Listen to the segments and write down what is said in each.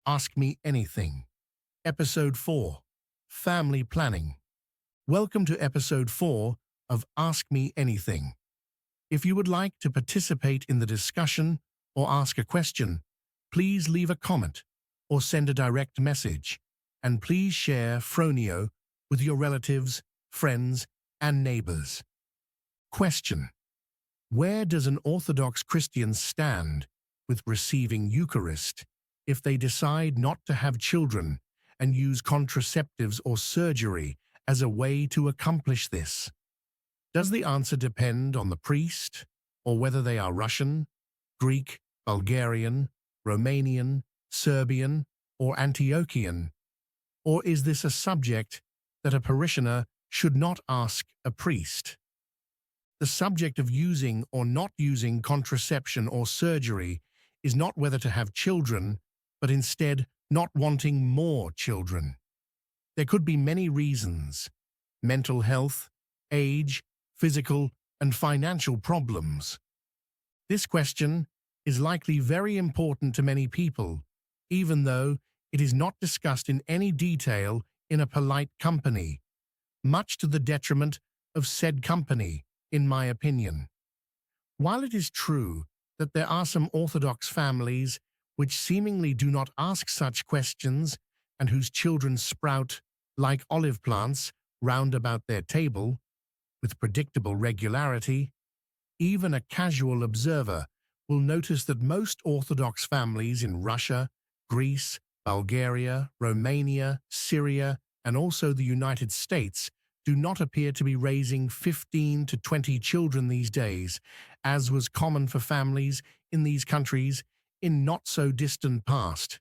Ask Me Anything. Episode 4. Family Planning. Welcome to Episode 4 of Ask Me Anything. If you would like to participate in the discussion or ask a question, please leave a comment or send a direct message, and please share Phroneo with your relatives, friends, and neighbors. Question: where does an Orthodox Christian stand with receiving Eucharist if they decide not to have children and use contraceptives or surgery as a way to accomplish this? Does the answer depend on the priest, or whether they are Russian, Greek, Bulgarian, Romanian, Serbian, or Antiochian? Or is this a subject that a parishioner should not ask a priest? The subject of using or not using contraception or surgery is not whether to have children, but instead not wanting more children. There could be many reasons: mental health, age, physical and financial problems. This question is likely very important to many people, even though it is not discussed in any detail in a polite company, much to the detriment of said company, in my opinion. While it is true that there are some Orthodox families which seemingly do not ask such questions and whose children sprout like olive plants round about their table with predictable regularity, even a casual observer will notice that most Orthodox families in Russia, Greece, Bulgaria, Romania, Syria, and also the United States do not appear to be raising 15 to 20 children these days, as was common for families in these countries in not-so-distant past.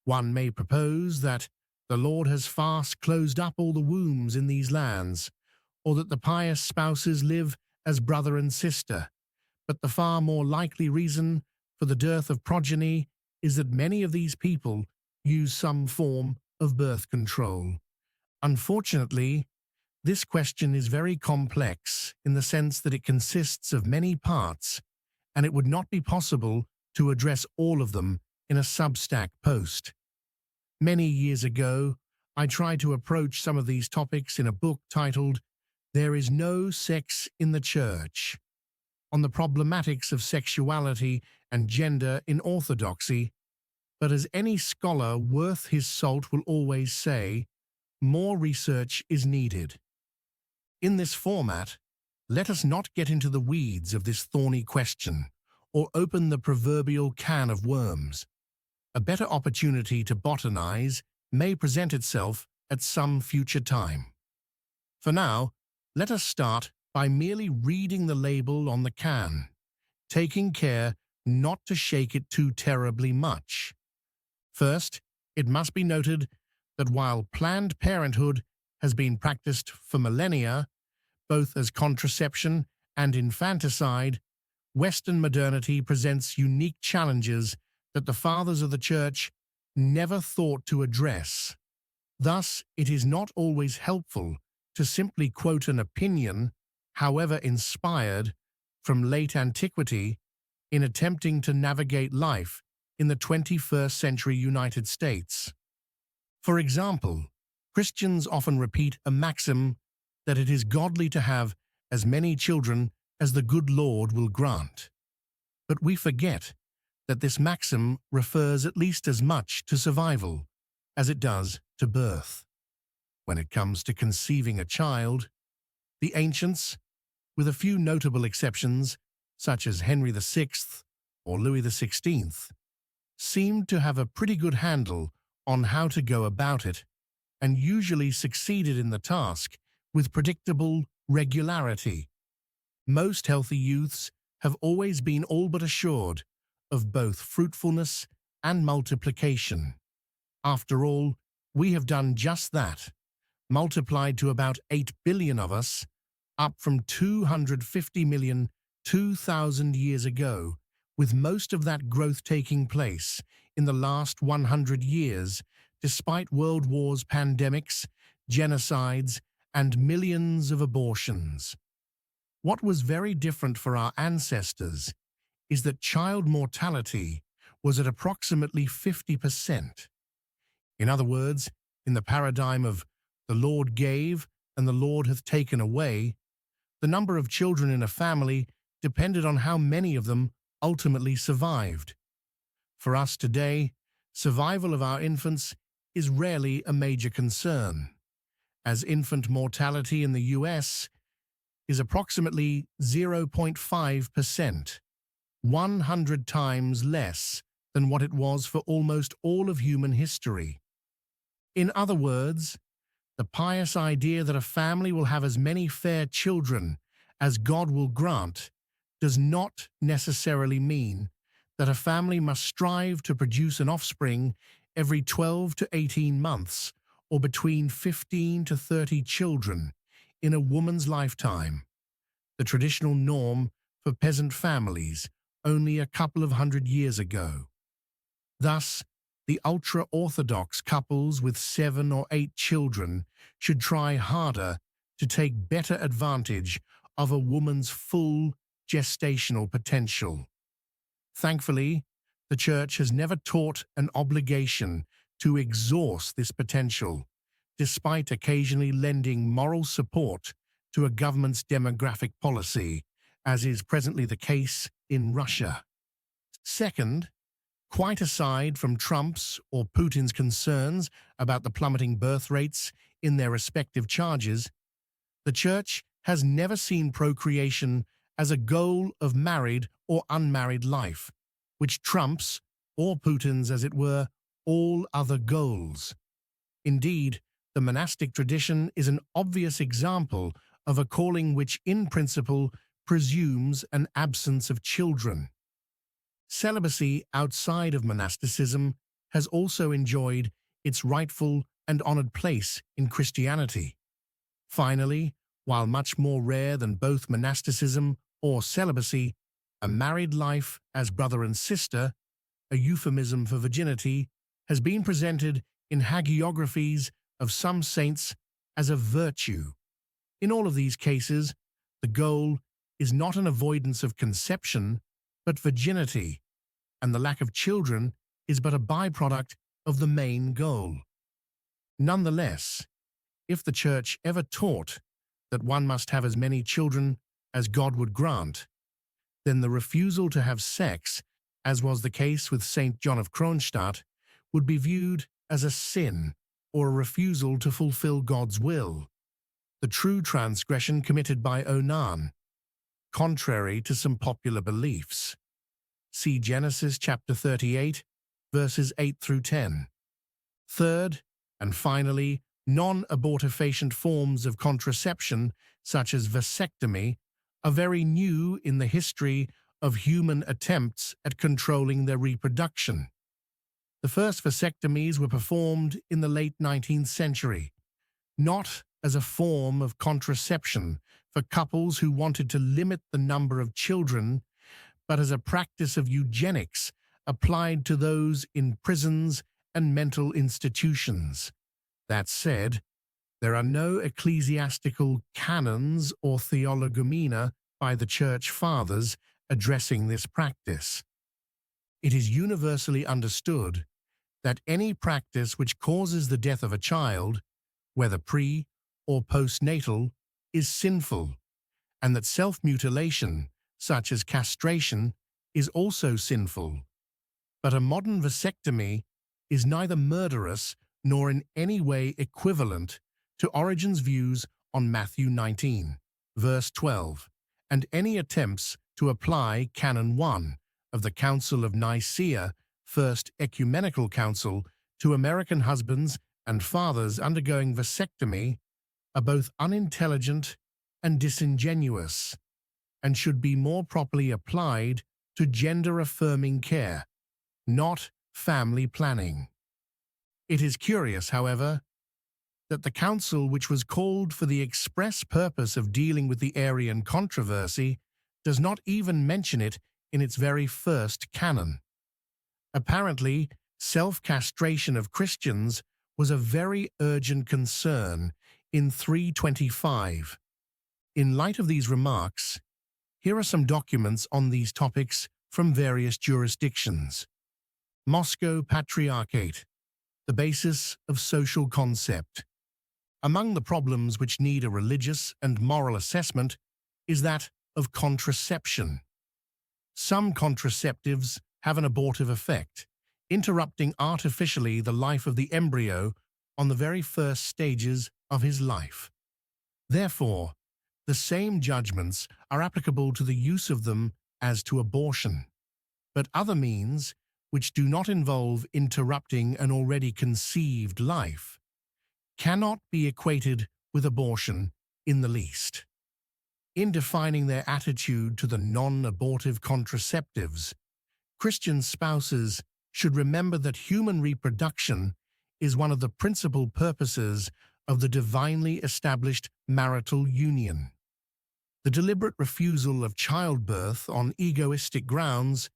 One may propose that the Lord has fast closed up all the wombs in these lands, or that the pious spouses live as brother and sister, but the far more likely reason for the dearth of progeny is that many of these people use some form of birth control. Unfortunately, this question is very complex in the sense that it consists of many parts, and it would not be possible to address all of them in a Substack post. Many years ago, I tried to approach some of these topics in a book titled "There is No Sex in the Church," on the problematics of sexuality and gender in Orthodoxy, but as any scholar worth his salt will always say, more research is needed. In this format, let us not get into the weeds of this thorny question or open the proverbial can of worms. A better opportunity to botanize may present itself at some future time. For now, let us start by merely reading the label on the can, taking care not to shake it too terribly much. First, it must be noted that while Planned Parenthood has been practiced for millennia, both as contraception and infanticide, Western modernity presents unique challenges that the fathers of the Church never thought to address. Thus, it is not always helpful to simply quote an opinion, however inspired, from late antiquity in attempting to navigate life in the 21st century United States. For example, Christians often repeat a maxim that it is godly to have as many children as the good Lord will grant. But we forget that this maxim refers at least as much to survival as it does to birth. When it comes to conceiving a child, the ancients, with a few notable exceptions, such as Henry VI or Louis XVI, seemed to have a pretty good handle on how to go about it, and usually succeeded in the task with predictable regularity. Most healthy youths have always been all but assured of both fruitfulness and multiplication. After all, we have done just that, multiplied to about 8 billion of us, up from 250 million 2,000 years ago, with most of that growth taking place in the last 100 years, despite world wars, pandemics, genocides, and millions of abortions. What was very different for our ancestors is that child mortality was at approximately 50%. In other words, in the paradigm of the Lord gave and the Lord hath taken away, the number of children in a family depended on how many of them ultimately survived. For us today, survival of our infants is rarely a major concern, as infant mortality in the US is approximately 0.5%, 100 times less than what it was for almost all of human history. In other words, the pious idea that a family will have as many fair children as God will grant does not necessarily mean that a family must strive to produce an offspring every 12 to 18 months or between 15 to 30 children in a woman's lifetime, the traditional norm for peasant families only a couple of hundred years ago. Thus, the ultra-Orthodox couples with 7 or 8 children should try harder to take better advantage of a woman's full gestational potential. Thankfully, the Church has never taught an obligation to exhaust this potential, despite occasionally lending moral support to a government's demographic policy, as is presently the case in Russia. Second, quite aside from Trump's or Putin's concerns about the plummeting birth rates in their respective charges, the Church has never seen procreation as a goal of married or unmarried life, which trumps, or Putin's as it were, all other goals. Indeed, the monastic tradition is an obvious example of a calling which in principle presumes an absence of children. Celibacy outside of monasticism has also enjoyed its rightful and honored place in Christianity. Finally, while much more rare than both monasticism or celibacy, a married life as brother and sister, a euphemism for virginity, has been presented in hagiographies of some saints as a virtue. In all of these cases, the goal is not an avoidance of conception, but virginity, and the lack of children is but a byproduct of the main goal. Nonetheless, if the Church ever taught that one must have as many children as God would grant, then the refusal to have sex, as was the case with St. John of Kronstadt, would be viewed as a sin or a refusal to fulfill God's will, the true transgression committed by Onan, contrary to some popular beliefs. See Genesis chapter 38, verses 8 through 10. Third, and finally, non-abortifacient forms of contraception, such as vasectomy, are very new in the history of human attempts at controlling their reproduction. The first vasectomies were performed in the late 19th century, not as a form of contraception for couples who wanted to limit the number of children, but as a practice of eugenics applied to those in prisons and mental institutions. That said, there are no ecclesiastical canons or theologumena by the Church Fathers addressing this practice. It is universally understood that any practice which causes the death of a child, whether pre- or postnatal, is sinful, and that self-mutilation, such as castration, is also sinful. But a modern vasectomy is neither murderous nor in any way equivalent to Origen's views on Matthew 19, verse 12, and any attempts to apply Canon 1 of the Council of Nicaea, First Ecumenical Council, to American husbands and fathers undergoing vasectomy are both unintelligent and disingenuous, and should be more properly applied to gender-affirming care, not family planning. It is curious, however, that the council, which was called for the express purpose of dealing with the Arian controversy, does not even mention it in its very first canon. Apparently, self-castration of Christians was a very urgent concern in 325. In light of these remarks, here are some documents on these topics from various jurisdictions. Moscow Patriarchate, the basis of social concept. Among the problems which need a religious and moral assessment is that of contraception. Some contraceptives have an abortive effect, interrupting artificially the life of the embryo on the very first stages of his life. Therefore, the same judgments are applicable to the use of them as to abortion. But other means, which do not involve interrupting an already conceived life, cannot be equated with abortion in the least. In defining their attitude to the non-abortive contraceptives, Christian spouses should remember that human reproduction is one of the principal purposes of the divinely established marital union. The deliberate refusal of childbirth on egoistic grounds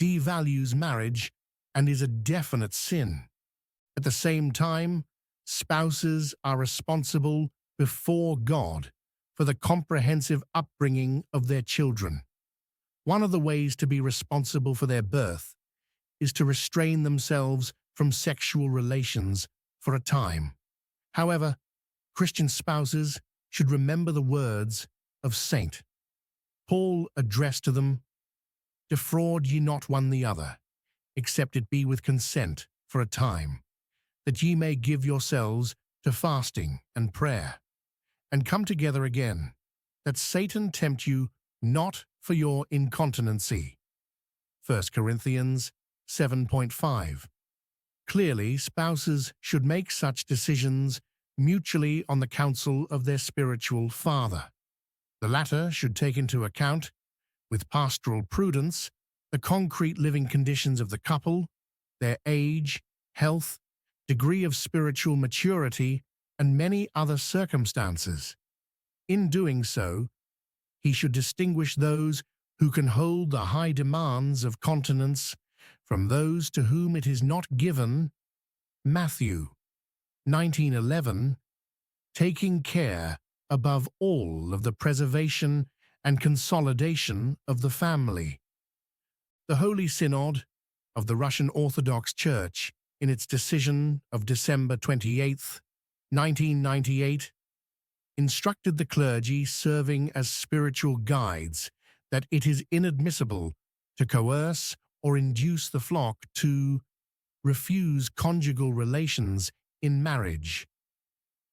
devalues marriage and is a definite sin. At the same time, spouses are responsible before God for the comprehensive upbringing of their children. One of the ways to be responsible for their birth is to restrain themselves from sexual relations for a time. However, Christian spouses should remember the words of Saint Paul addressed to them, "Defraud ye not one the other, except it be with consent for a time, that ye may give yourselves to fasting and prayer, and come together again, that Satan tempt you not for your incontinency." 1 Corinthians 7:5. Clearly, spouses should make such decisions mutually on the counsel of their spiritual father. The latter should take into account, with pastoral prudence, the concrete living conditions of the couple, their age, health, degree of spiritual maturity, and many other circumstances. In doing so, he should distinguish those who can hold the high demands of continence from those to whom it is not given. Matthew 19:11, taking care above all of the preservation and consolidation of the family. The Holy Synod of the Russian Orthodox Church, in its decision of December 28, 1998, instructed the clergy serving as spiritual guides that it is inadmissible to coerce or induce the flock to refuse conjugal relations in marriage.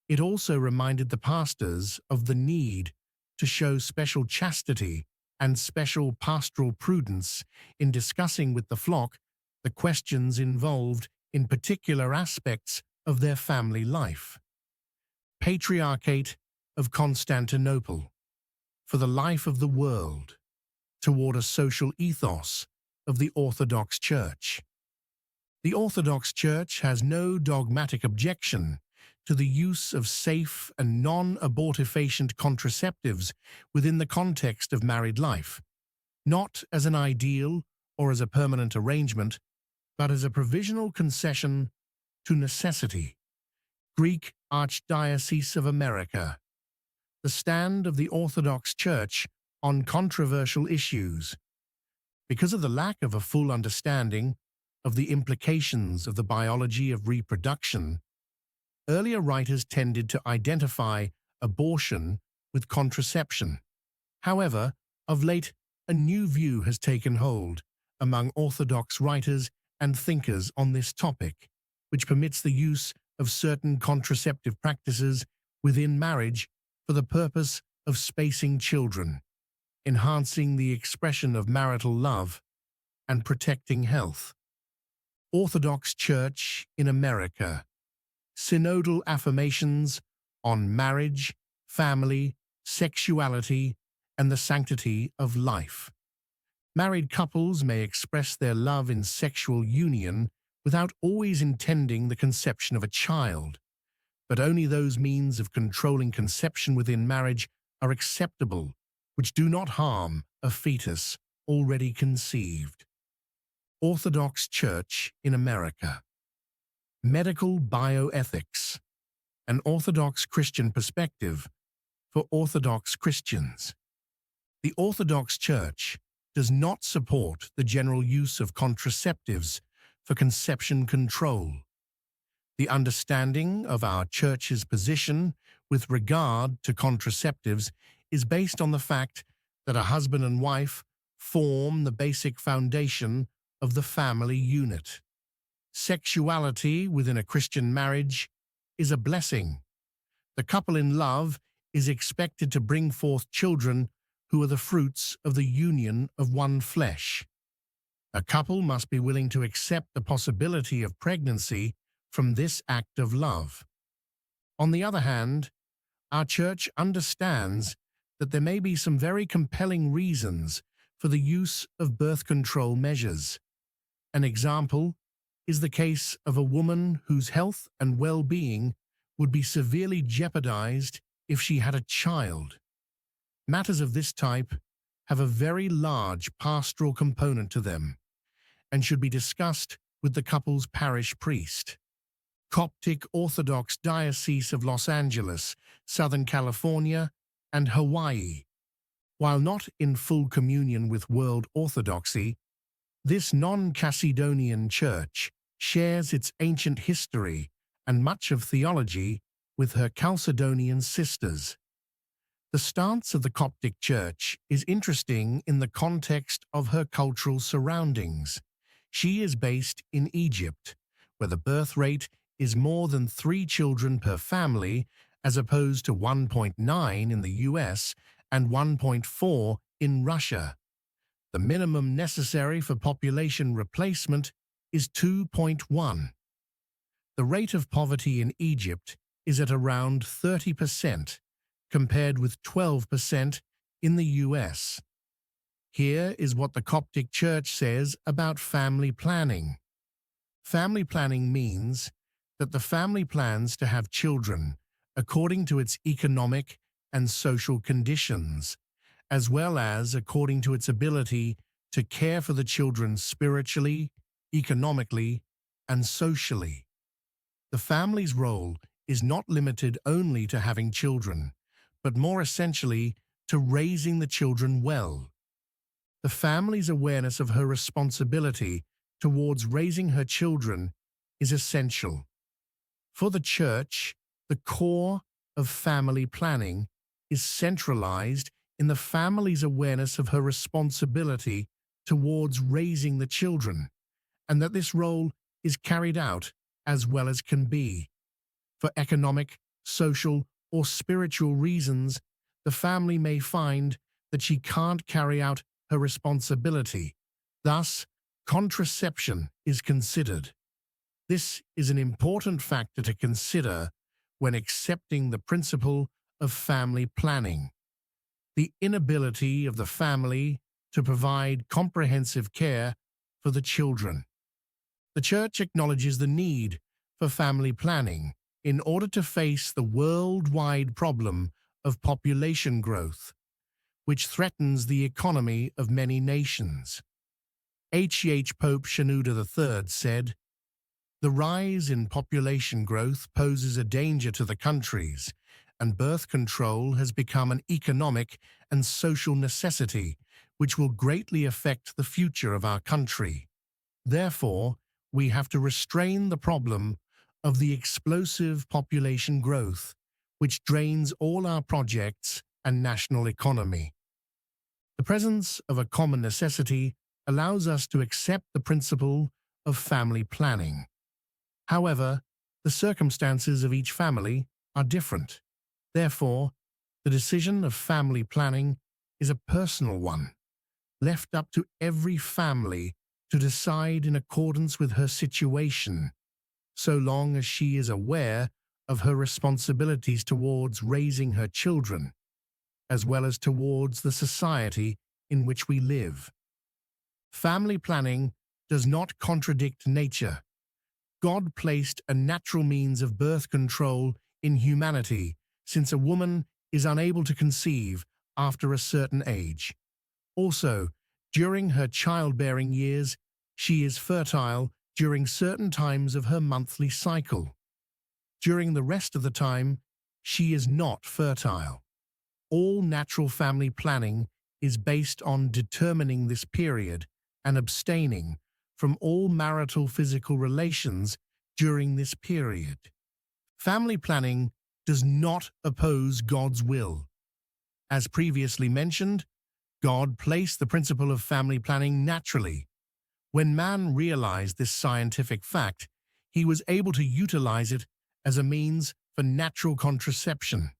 It also reminded the pastors of the need to show special chastity and special pastoral prudence in discussing with the flock the questions involved in particular aspects of their family life. Patriarchate of Constantinople, for the life of the world, toward a social ethos of the Orthodox Church. The Orthodox Church has no dogmatic objection to the use of safe and non-abortifacient contraceptives within the context of married life, not as an ideal or as a permanent arrangement, but as a provisional concession to necessity. Greek Archdiocese of America. The stand of the Orthodox Church on controversial issues. Because of the lack of a full understanding of the implications of the biology of reproduction, earlier writers tended to identify abortion with contraception. However, of late, a new view has taken hold among Orthodox writers and thinkers on this topic, which permits the use of certain contraceptive practices within marriage for the purpose of spacing children, enhancing the expression of marital love, and protecting health. Orthodox Church in America. Synodal affirmations on marriage, family, sexuality, and the sanctity of life. Married couples may express their love in sexual union without always intending the conception of a child, but only those means of controlling conception within marriage are acceptable which do not harm a fetus already conceived. Orthodox Church in America. Medical bioethics, an Orthodox Christian perspective for Orthodox Christians. The Orthodox Church does not support the general use of contraceptives for conception control. The understanding of our Church's position with regard to contraceptives is based on the fact that a husband and wife form the basic foundation of the family unit. Sexuality within a Christian marriage is a blessing. The couple in love is expected to bring forth children who are the fruits of the union of one flesh. A couple must be willing to accept the possibility of pregnancy from this act of love. On the other hand, our Church understands that there may be some very compelling reasons for the use of birth control measures. An example is the case of a woman whose health and well-being would be severely jeopardized if she had a child. Matters of this type have a very large pastoral component to them and should be discussed with the couple's parish priest. Coptic Orthodox Diocese of Los Angeles, Southern California, and Hawaii. While not in full communion with world orthodoxy, this non-Chalcedonian church shares its ancient history and much of theology with her Chalcedonian sisters. The stance of the Coptic Church is interesting in the context of her cultural surroundings. She is based in Egypt, where the birth rate is more than 3 children per family, as opposed to 1.9 in the US and 1.4 in Russia. The minimum necessary for population replacement is 2.1. The rate of poverty in Egypt is at around 30%, compared with 12% in the US. Here is what the Coptic Church says about family planning. Family planning means that the family plans to have children according to its economic and social conditions, as well as according to its ability to care for the children spiritually, economically, and socially. The family's role is not limited only to having children, but more essentially to raising the children well. The family's awareness of her responsibility towards raising her children is essential. For the Church, the core of family planning is centralized in the family's awareness of her responsibility towards raising the children, and that this role is carried out as well as can be. For economic, social, or spiritual reasons, the family may find that she can't carry out her responsibility. Thus, contraception is considered. This is an important factor to consider when accepting the principle of family planning. The inability of the family to provide comprehensive care for the children. The Church acknowledges the need for family planning in order to face the worldwide problem of population growth, which threatens the economy of many nations. Pope Shenouda III said, "The rise in population growth poses a danger to the countries, and birth control has become an economic and social necessity which will greatly affect the future of our country. Therefore, we have to restrain the problem of the explosive population growth, which drains all our projects and national economy." The presence of a common necessity allows us to accept the principle of family planning. However, the circumstances of each family are different. Therefore, the decision of family planning is a personal one, left up to every family to decide in accordance with her situation, so long as she is aware of her responsibilities towards raising her children, as well as towards the society in which we live. Family planning does not contradict nature. God placed a natural means of birth control in humanity, since a woman is unable to conceive after a certain age. Also, during her childbearing years, she is fertile during certain times of her monthly cycle. During the rest of the time, she is not fertile. All natural family planning is based on determining this period and abstaining from all marital physical relations during this period. Family planning does not oppose God's will. As previously mentioned, God placed the principle of family planning naturally. When man realized this scientific fact, he was able to utilize it as a means for natural contraception.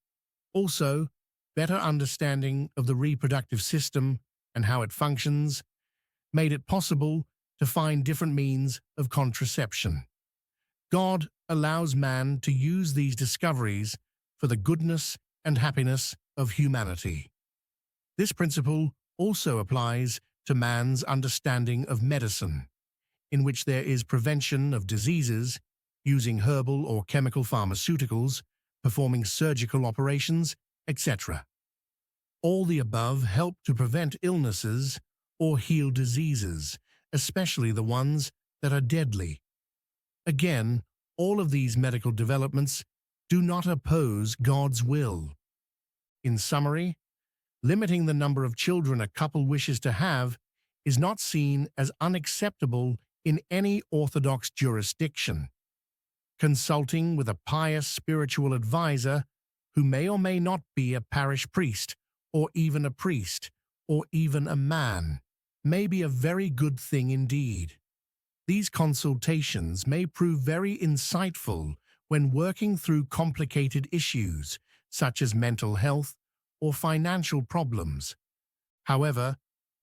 Also, better understanding of the reproductive system and how it functions made it possible to find different means of contraception. God allows man to use these discoveries for the goodness and happiness of humanity. This principle also applies to man's understanding of medicine, in which there is prevention of diseases using herbal or chemical pharmaceuticals, performing surgical operations, etc. All the above help to prevent illnesses or heal diseases, especially the ones that are deadly. Again, all of these medical developments do not oppose God's will. In summary, limiting the number of children a couple wishes to have is not seen as unacceptable in any Orthodox jurisdiction. Consulting with a pious spiritual advisor who may or may not be a parish priest, or even a priest, or even a man, may be a very good thing indeed. These consultations may prove very insightful when working through complicated issues, such as mental health or financial problems. However,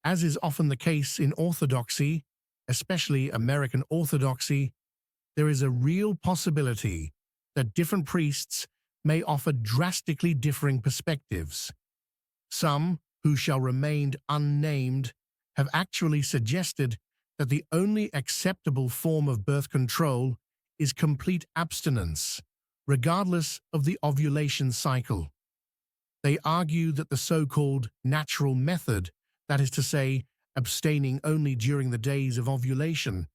as is often the case in Orthodoxy, especially American Orthodoxy, there is a real possibility that different priests may offer drastically differing perspectives. Some, who shall remain unnamed, have actually suggested that the only acceptable form of birth control is complete abstinence, regardless of the ovulation cycle. They argue that the so-called natural method, that is to say, abstaining only during the days of ovulation,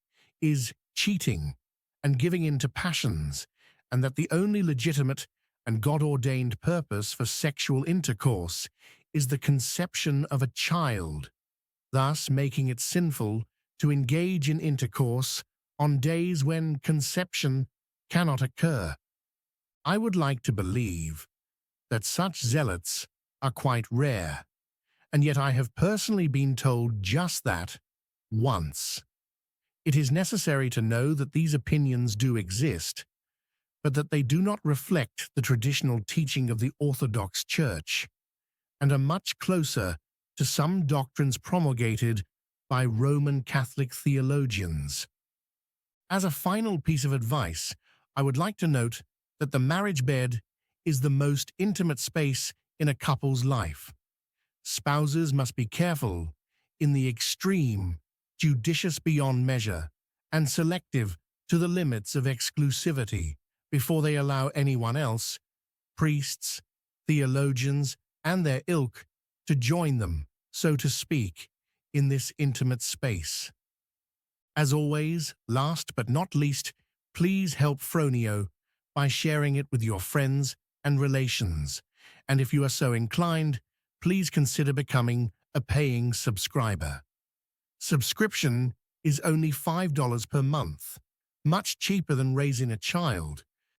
is cheating and giving in to passions, and that the only legitimate and God-ordained purpose for sexual intercourse is the conception of a child, thus making it sinful to engage in intercourse on days when conception cannot occur. I would like to believe that such zealots are quite rare, and yet I have personally been told just that once. It is necessary to know that these opinions do exist, but that they do not reflect the traditional teaching of the Orthodox Church, and are much closer to some doctrines promulgated by Roman Catholic theologians. As a final piece of advice, I would like to note that the marriage bed is the most intimate space in a couple's life. Spouses must be careful, in the extreme, judicious beyond measure, and selective to the limits of exclusivity before they allow anyone else, priests, theologians, and their ilk, to join them, so to speak, in this intimate space. As always, last but not least, please help Phroneo by sharing it with your friends and relations, and if you are so inclined, please consider becoming a paying subscriber. Subscription is only $5 per month, much cheaper than raising a child,